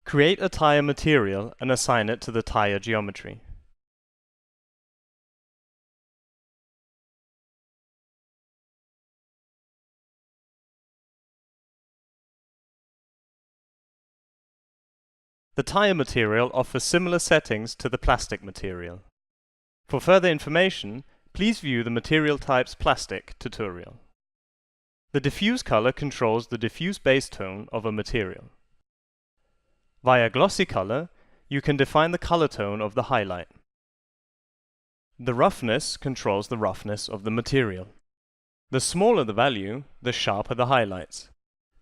Create a tire material and assign it to the tire geometry. The tire material offers similar settings to the plastic material. For further information, please view the Material Types Plastic tutorial. The diffuse color controls the diffuse base tone of a material. Via glossy color, you can define the color tone of the highlight. The roughness controls the roughness of the material. The smaller the value, the sharper the highlights.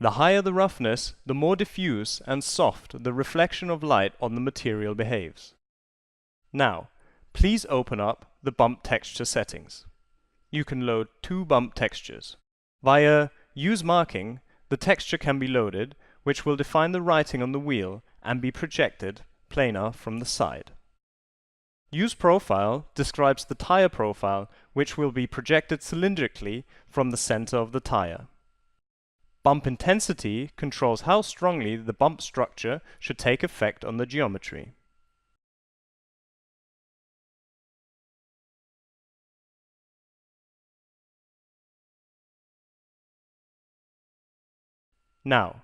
The higher the roughness, the more diffuse and soft the reflection of light on the material behaves. Now, please open up the bump texture settings. You can load 2 bump textures. Via Use Marking, the texture can be loaded, which will define the writing on the wheel and be projected planar from the side. Use Profile describes the tire profile, which will be projected cylindrically from the center of the tire. Bump Intensity controls how strongly the bump structure should take effect on the geometry. Now,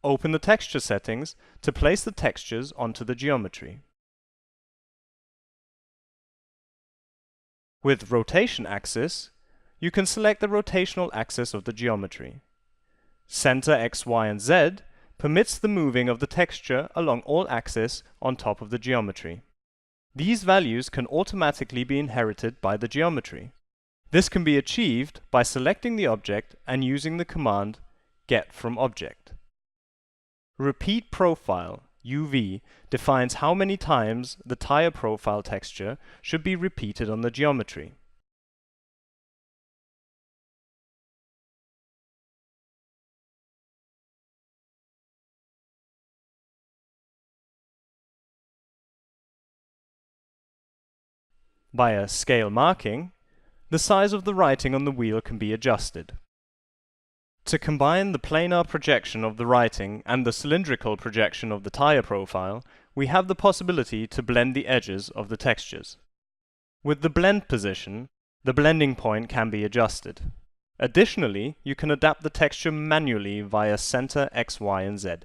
open the texture settings to place the textures onto the geometry. With Rotation Axis, you can select the rotational axis of the geometry. Center X, Y, and Z permits the moving of the texture along all axes on top of the geometry. These values can automatically be inherited by the geometry. This can be achieved by selecting the object and using the command Get from Object. Repeat Profile UV defines how many times the tire profile texture should be repeated on the geometry. Via Scale Marking, the size of the writing on the wheel can be adjusted. To combine the planar projection of the writing and the cylindrical projection of the tire profile, we have the possibility to blend the edges of the textures. With the blend position, the blending point can be adjusted. Additionally, you can adapt the texture manually via Center X, Y, and Z.